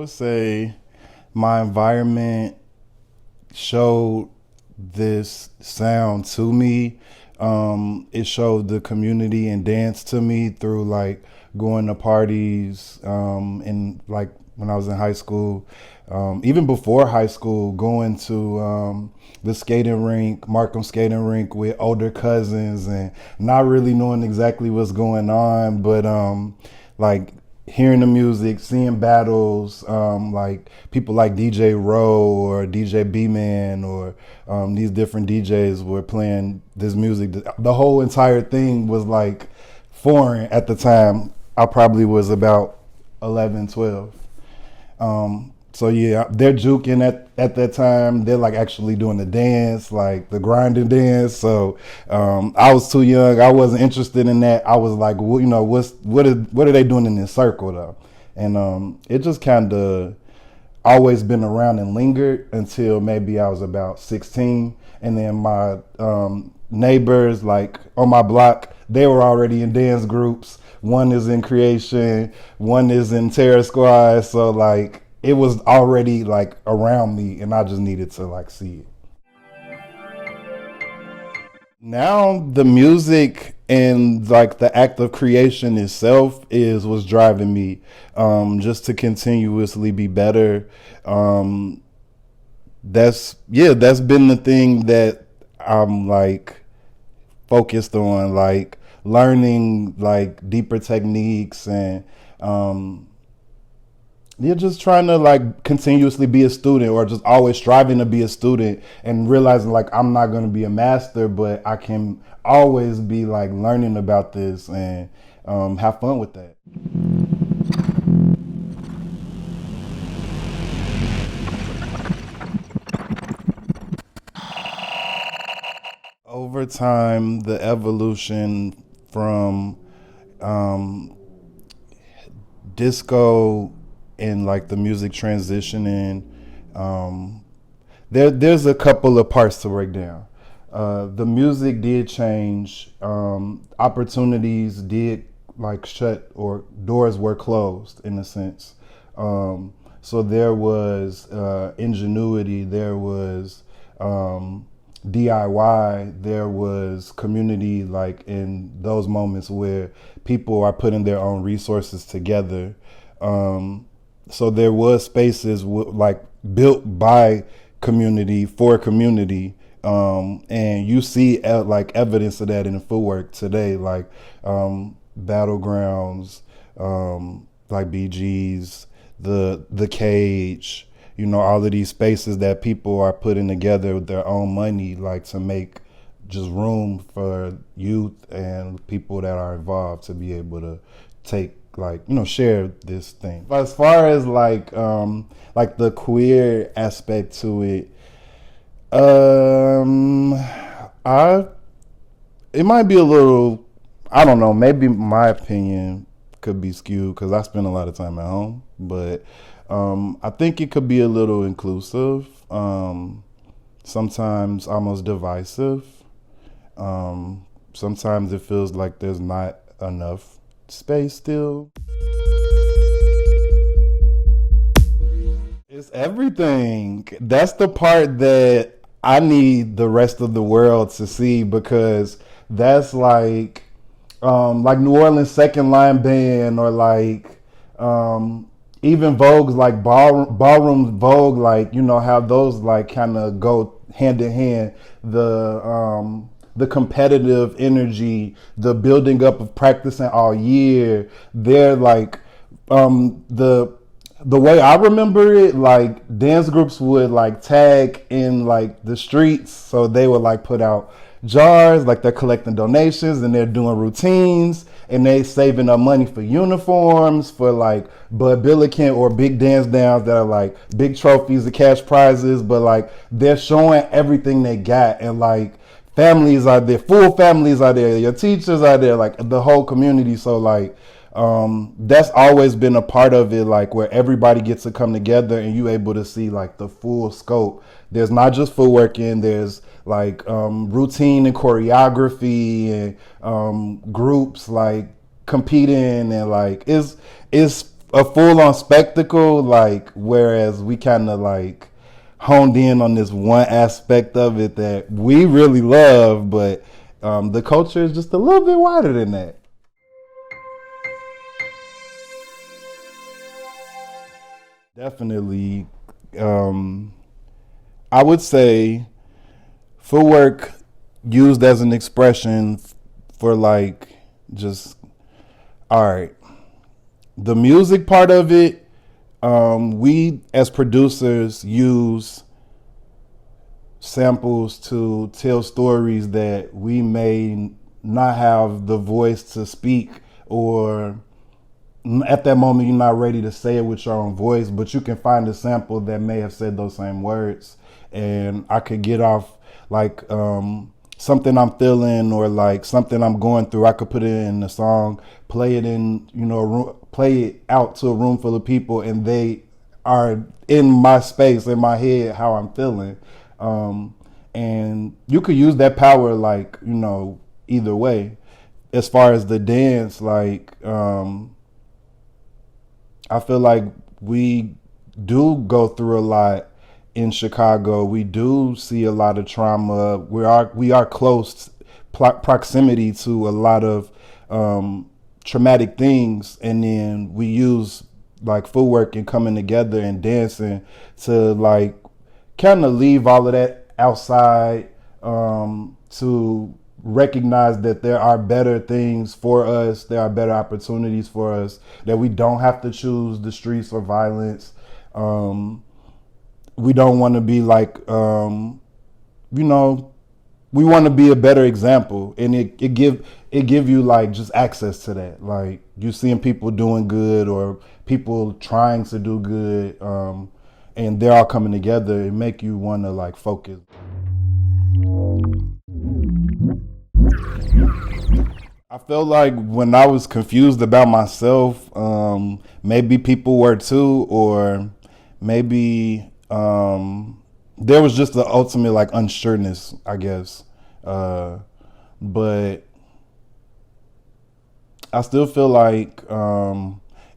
would say my environment showed this sound to me. It showed the community and dance to me through like going to parties, and like when I was in high school, even before high school, going to the skating rink, Markham skating rink with older cousins and not really knowing exactly what's going on, but like hearing the music, seeing battles, like people like DJ Rowe or DJ B-Man or these different DJs were playing this music. The whole entire thing was like foreign at the time. I probably was about 11, 12. So yeah, they're juking at that time. They're like actually doing the dance, like the grinding dance. So I was too young. I wasn't interested in that. I was like, well, you know, what are they doing in this circle though? And it just kind of always been around and lingered until maybe I was about 16. And then my neighbors, like on my block, they were already in dance groups. One is in Creation, one is in Terror Squad. So like it was already like around me and I just needed to like see it. Now the music and like the act of creation itself is what's driving me, just to continuously be better. That's been the thing that I'm like focused on, like learning like deeper techniques and you're just trying to like continuously be a student, or just always striving to be a student and realizing like I'm not going to be a master, but I can always be like learning about this and have fun with that. Over time, the evolution from disco and like the music transitioning, there's a couple of parts to break down. The music did change. Opportunities did like shut, or doors were closed in a sense. So there was ingenuity, there was DIY, there was community, like in those moments where people are putting their own resources together. So there was spaces like built by community for community, and you see like evidence of that in the footwork today, like battlegrounds, like BG's, the Cage, you know, all of these spaces that people are putting together with their own money, like to make just room for youth and people that are involved to be able to take, like, you know, share this thing. But as far as like the queer aspect to it, it might be a little, I don't know, maybe my opinion could be skewed because I spend a lot of time at home, but I think it could be a little inclusive, sometimes almost divisive. Sometimes it feels like there's not enough space still. It's everything. That's the part that I need the rest of the world to see, because that's like New Orleans Second Line Band, or like even Vogue's like ballroom Vogue, like, you know, how those like kind of go hand in hand. The competitive energy, the building up of practicing all year. They're like the way I remember it, like dance groups would like tag in like the streets, so they would like put out jars, like they're collecting donations and they're doing routines and they saving up money for uniforms, for like Bud Billiken or big dance downs that are like big trophies and cash prizes, but like they're showing everything they got, and like families are there, full families are there, your teachers are there, like the whole community. So like that's always been a part of it, like where everybody gets to come together and you able to see like the full scope. There's not just footworking, there's like routine and choreography and groups like competing, and like it's a full on spectacle, like, whereas we kind of like honed in on this one aspect of it that we really love, but the culture is just a little bit wider than that. Definitely. I would say footwork used as an expression for like just, all right, the music part of it, we as producers use samples to tell stories that we may not have the voice to speak, or at that moment you're not ready to say it with your own voice, but you can find a sample that may have said those same words, and I could get off like something I'm feeling or like something I'm going through. I could put it in a song, play it in, play it out to a room full of people, and they are in my space, in my head, how I'm feeling. And you could use that power like, either way. As far as the dance, like, I feel like we do go through a lot in Chicago. We do see a lot of trauma. We are close proximity to a lot of traumatic things, and then we use like footwork and coming together and dancing to like kind of leave all of that outside, to recognize that there are better things for us, there are better opportunities for us, that we don't have to choose the streets or violence. We don't want to be like, we want to be a better example, and it give you like just access to that. Like you seeing people doing good or people trying to do good, and they're all coming together and make you want to like focus. I felt like when I was confused about myself, maybe people were too, or maybe there was just the ultimate like unsureness, I guess. But I still feel like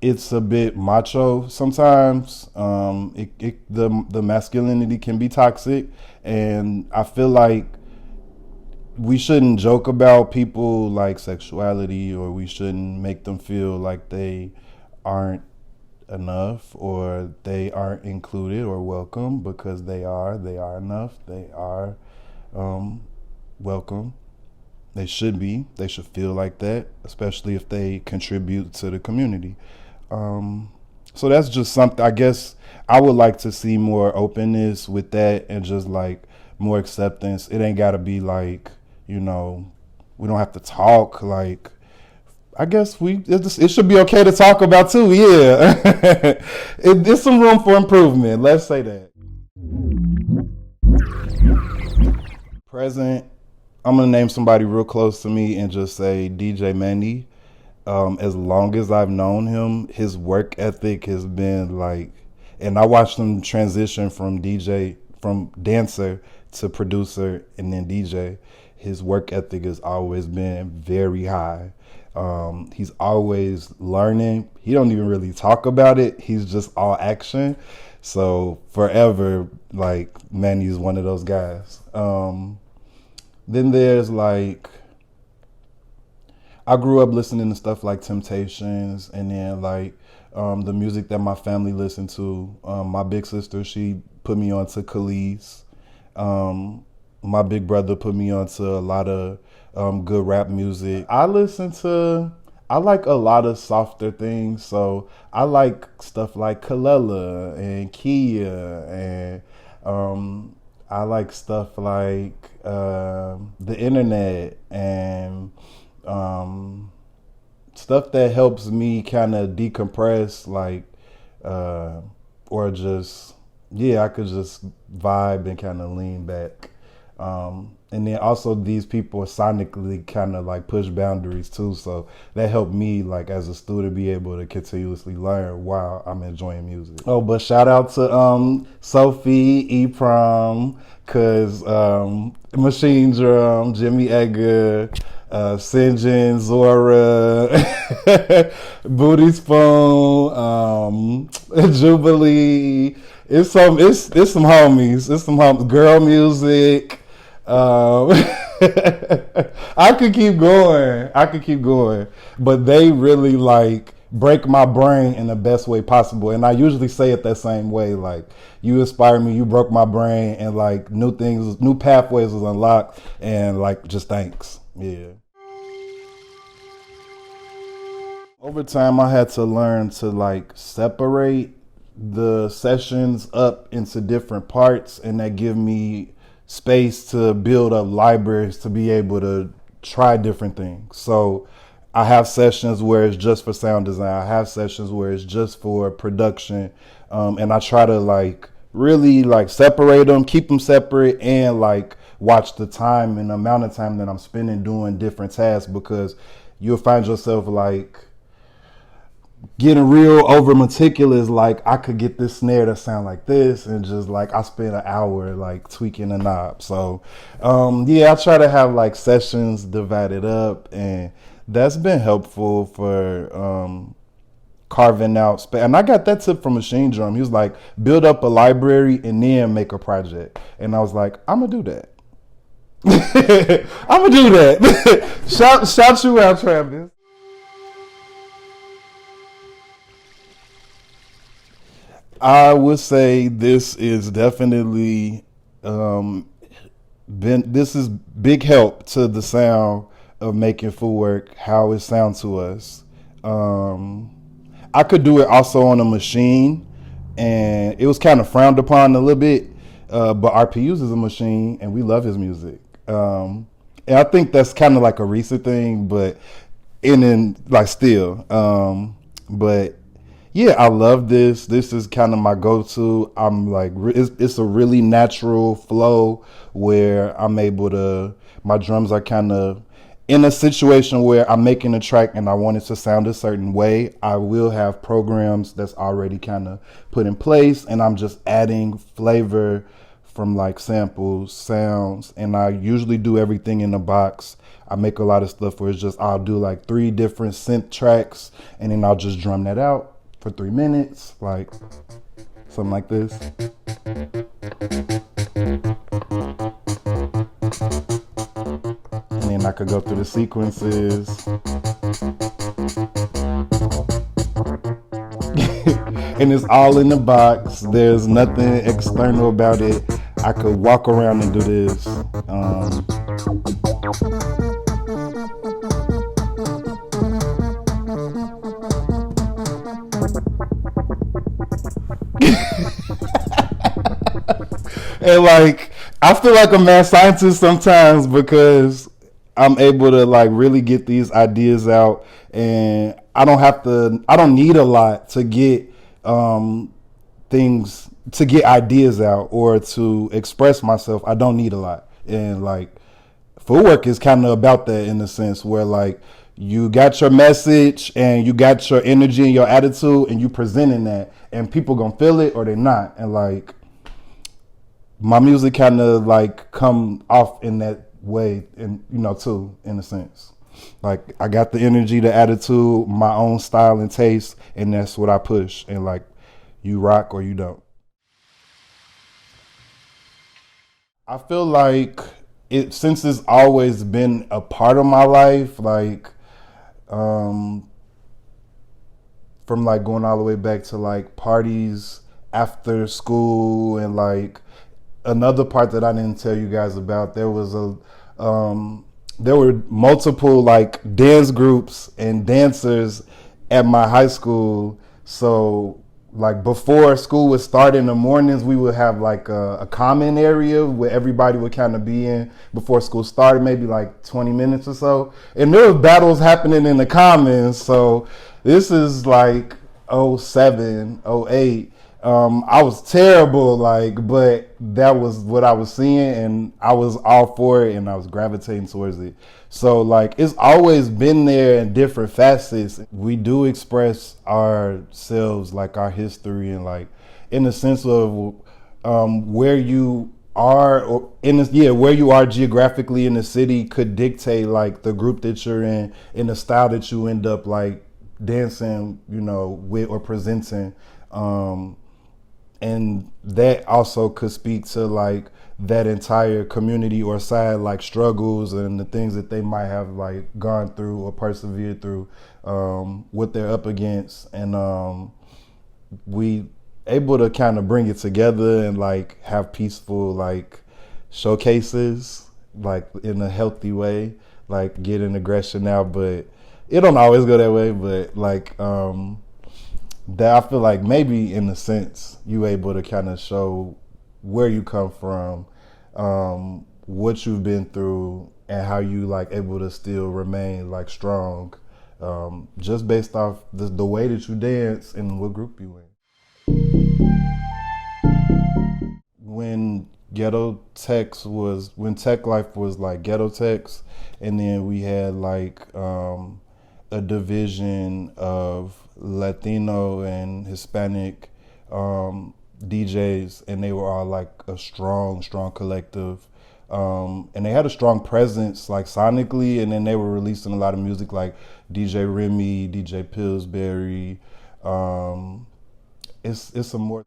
it's a bit macho sometimes. The masculinity can be toxic, and I feel like we shouldn't joke about people like sexuality, or we shouldn't make them feel like they aren't enough or they aren't included or welcome, because they are enough. They are welcome. They should feel like that, especially if they contribute to the community. So that's just something, I guess I would like to see more openness with that, and just like more acceptance. It ain't gotta be like, we don't have to talk. Like, I guess it should be okay to talk about too. Yeah. There's some room for improvement. Let's say that. Present, I'm gonna name somebody real close to me and just say DJ Manny. As long as I've known him, his work ethic has been like, and I watched him transition from dancer to producer and then DJ. His work ethic has always been very high. He's always learning. He don't even really talk about it. He's just all action. So forever, like, Manny's one of those guys. Then there's like, I grew up listening to stuff like Temptations, and then like the music that my family listened to. My big sister, she put me on to Khalees. My big brother put me onto a lot of good rap music. I like a lot of softer things. So I like stuff like Kalela and Kia, and I like stuff like the internet, and stuff that helps me kind of decompress, like, or just, I could just vibe and kind of lean back. And then also these people sonically kind of like push boundaries too, so that helped me like as a student be able to continuously learn while I'm enjoying music. Oh, but shout out to Sophie, E-Prom, cause Machine Drum, Jimmy Edgar, Sinjin, Zora, Booty Spoon, Jubilee. It's some homies. It's some homies. Girl music. I could keep going. But they really like break my brain in the best way possible. And I usually say it that same way. Like, you inspire me, you broke my brain, and like new things, new pathways was unlocked, and like just thanks. Yeah. Over time I had to learn to like separate the sessions up into different parts, and that give me space to build up libraries to be able to try different things. So I have sessions where it's just for sound design. I have sessions where it's just for production. And I try to like really like separate them, keep them separate, and like watch the time and the amount of time that I'm spending doing different tasks, because you'll find yourself like getting real over meticulous. Like, I could get this snare to sound like this, and just like I spend an hour like tweaking the knob. So yeah, I try to have like sessions divided up, and that's been helpful for carving out space. And I got that tip from Machine Drum. He was like, build up a library and then make a project. And I was like, I'm gonna do that. I'm gonna do that. shout you out, Travis. I would say this is definitely this is big help to the sound of making Footwork, how it sounds to us. I could do it also on a machine, and it was kind of frowned upon a little bit, but RPUs is a machine, and we love his music. And I think that's kind of like a recent thing, but in like still. But yeah, I love this. This is kind of my go-to. I'm like, it's a really natural flow where I'm able to, my drums are kind of in a situation where I'm making a track and I want it to sound a certain way. I will have programs that's already kind of put in place, and I'm just adding flavor from like samples, sounds, and I usually do everything in the box. I make a lot of stuff where it's just, I'll do like 3 different synth tracks, and then I'll just drum that out for 3 minutes, like something like this. And then I could go through the sequences. And it's all in the box. There's nothing external about it. I could walk around and do this. And like, I feel like a mad scientist sometimes, because I'm able to like really get these ideas out, and I don't need a lot to get things, to get ideas out or to express myself. I don't need a lot. And like, Footwork is kind of about that, in the sense where like, you got your message and you got your energy and your attitude, and you presenting that, and people gonna feel it or they not. And like, my music kind of like come off in that way, and too, in a sense. Like, I got the energy, the attitude, my own style and taste, and that's what I push. And like, you rock or you don't. I feel like since it's always been a part of my life, like from like going all the way back to like parties after school, and like another part that I didn't tell you guys about, there were multiple like dance groups and dancers at my high school. So like, before school would start in the mornings, we would have like a common area where everybody would kind of be in before school started, maybe like 20 minutes or so. And there were battles happening in the commons. So this is like 07, 08. I was terrible, like, but that was what I was seeing, and I was all for it, and I was gravitating towards it. So like, it's always been there in different facets. We do express ourselves, like our history, and like in the sense of where you are or in this, yeah, where you are geographically in the city could dictate like the group that you're in the style that you end up like dancing, you know, with or presenting. Um, and that also could speak to like that entire community or side like struggles and the things that they might have like gone through or persevered through, what they're up against. And we able to kind of bring it together and like have peaceful like showcases like in a healthy way, like getting aggression out, but it don't always go that way. But like that I feel like maybe in a sense you able to kind of show where you come from, what you've been through, and how you like able to still remain like strong, just based off the way that you dance and what group you in. When when Tech Life was like Ghetto Techs, and then we had like a division of Latino and Hispanic DJs, and they were all like a strong collective. And they had a strong presence like sonically, and then they were releasing a lot of music like DJ Remy, DJ Pillsbury. It's some more.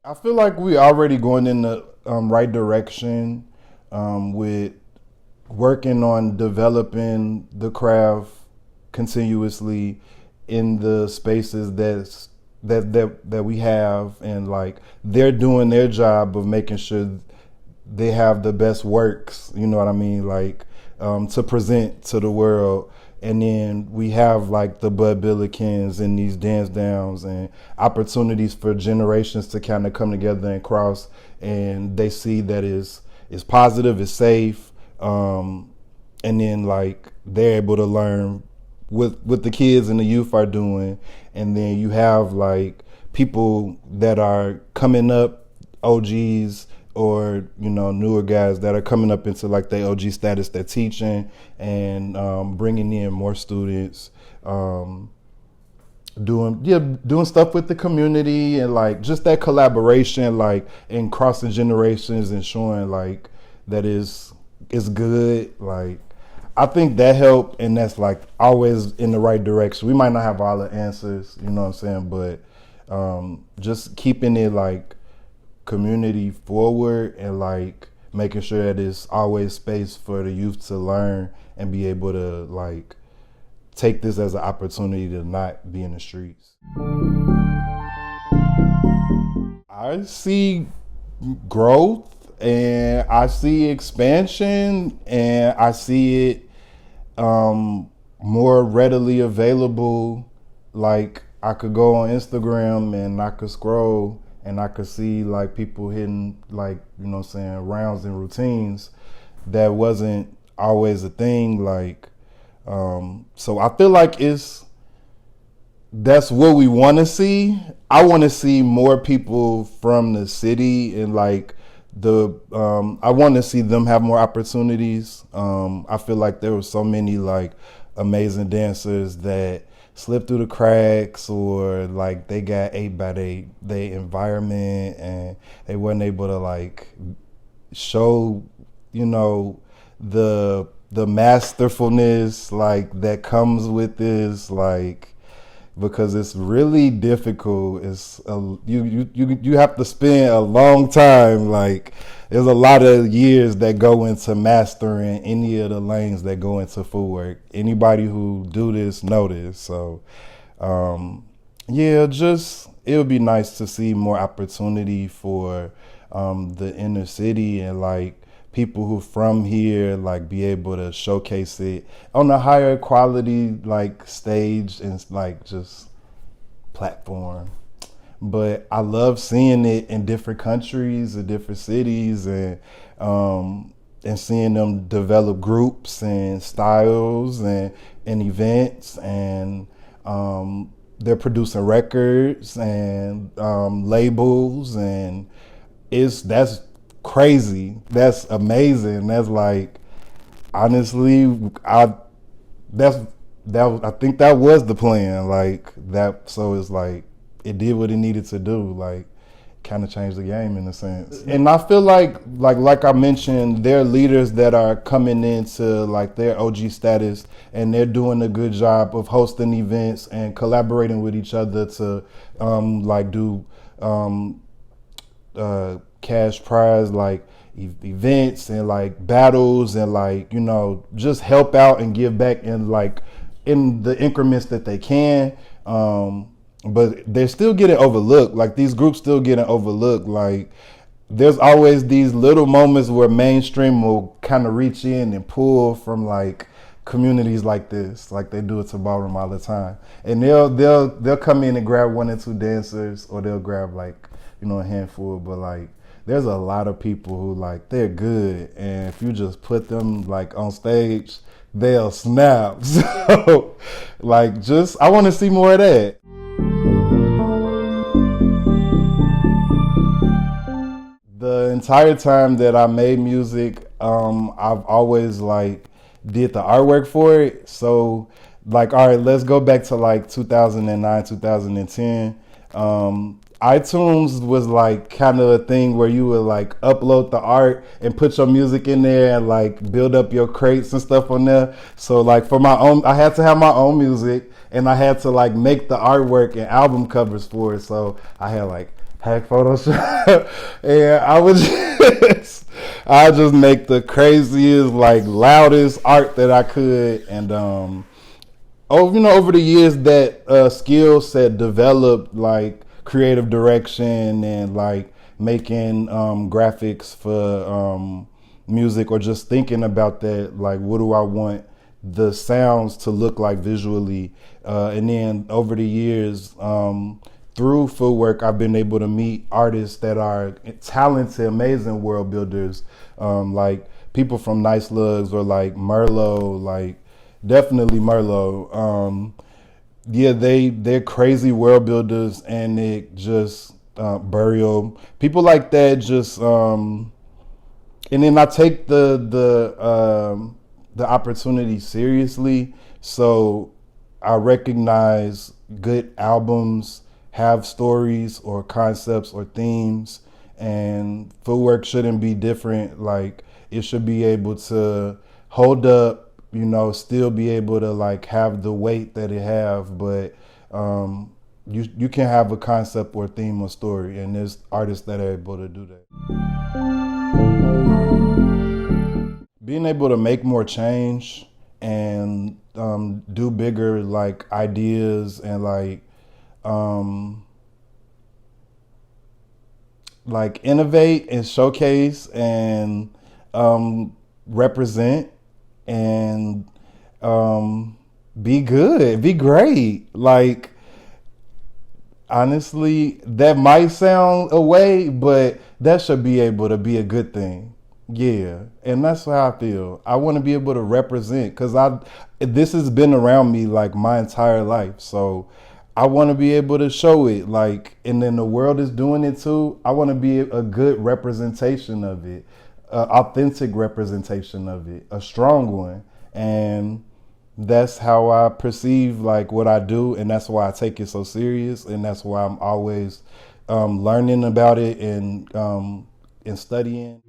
I feel like we already going in the right direction, with working on developing the craft continuously in the spaces that we have, and like they're doing their job of making sure they have the best works, you know what I mean, like to present to the world. And then we have like the Bud Billikens and these dance downs and opportunities for generations to kind of come together and cross, and they see that it's positive, it's safe, and then like they're able to learn what the kids and the youth are doing. And then you have like people that are coming up, OGs, or you know, newer guys that are coming up into like their OG status, they're teaching and bringing in more students, doing stuff with the community, and like just that collaboration, like and crossing generations and showing like that is good. Like I think that helped, and that's like always in the right direction. We might not have all the answers, you know what I'm saying, but just keeping it like community forward, and like making sure that there's always space for the youth to learn and be able to like take this as an opportunity to not be in the streets. I see growth, and I see expansion, and I see it more readily available. Like I could go on Instagram and I could scroll and I could see like people hitting like, you know what I'm saying, rounds and routines that wasn't always a thing. Like, so I feel like that's what we want to see. I want to see more people from the city, and like I want to see them have more opportunities. I feel like there were so many like amazing dancers that slipped through the cracks, or like they got ate by they environment, and they weren't able to like show, you know, the masterfulness like that comes with this, like, because it's really difficult. It's you have to spend a long time. Like there's a lot of years that go into mastering any of the lanes that go into footwork. Anybody who do this know this. So yeah, just it would be nice to see more opportunity for the inner city, and like people who from here like be able to showcase it on a higher quality like stage and like just platform. But I love seeing it in different countries and different cities, and seeing them develop groups and styles and events, and they're producing records and labels, and that's crazy. That's amazing. That's like, honestly, I think that was the plan. Like that, so it's like it did what it needed to do. Like kind of change the game in a sense. And I feel like I mentioned, there are leaders that are coming into like their OG status, and they're doing a good job of hosting events and collaborating with each other to like do cash prize like events and like battles and like, you know, just help out and give back in like in the increments that they can. But they're still getting overlooked. Like these groups still getting overlooked. Like there's always these little moments where mainstream will kind of reach in and pull from like communities like this, like they do at to ballroom all the time. And they'll come in and grab 1 or 2 dancers, or they'll grab like, you know, a handful. But like there's a lot of people who like they're good, and if you just put them like on stage, they'll snap. So like just I want to see more of that. The entire time that I made music, I've always like did the artwork for it. So like, all right, let's go back to like 2009, 2010. iTunes was like kind of a thing where you would like upload the art and put your music in there and like build up your crates and stuff on there. So like for my own, I had to have my own music, and I had to like make the artwork and album covers for it. So I had like hack Photoshop and I just make the craziest, like loudest art that I could. And over the years that skill set developed like creative direction and like making graphics for music, or just thinking about that, like what do I want the sounds to look like visually, and then over the years through Footwork, I've been able to meet artists that are talented, amazing world builders, like people from Nice Lugs or like Merlot, like definitely Merlot. Yeah, they're crazy world builders, and it just Burial, people like that. Just and then I take the opportunity seriously, so I recognize good albums have stories or concepts or themes, and Footwork shouldn't be different. Like it should be able to hold up, you know, still be able to like have the weight that it have, but you can have a concept or theme or story, and there's artists that are able to do that. Being able to make more change and do bigger like ideas and like innovate and showcase and represent and be good, be great. Like honestly, that might sound away, but that should be able to be a good thing. Yeah, and that's how I feel. I want to be able to represent, because this has been around me like my entire life. So I want to be able to show it, like, and then the world is doing it too. I want to be a good representation of it, authentic representation of it, a strong one. And that's how I perceive like what I do, and that's why I take it so serious, and that's why I'm always learning about it and studying.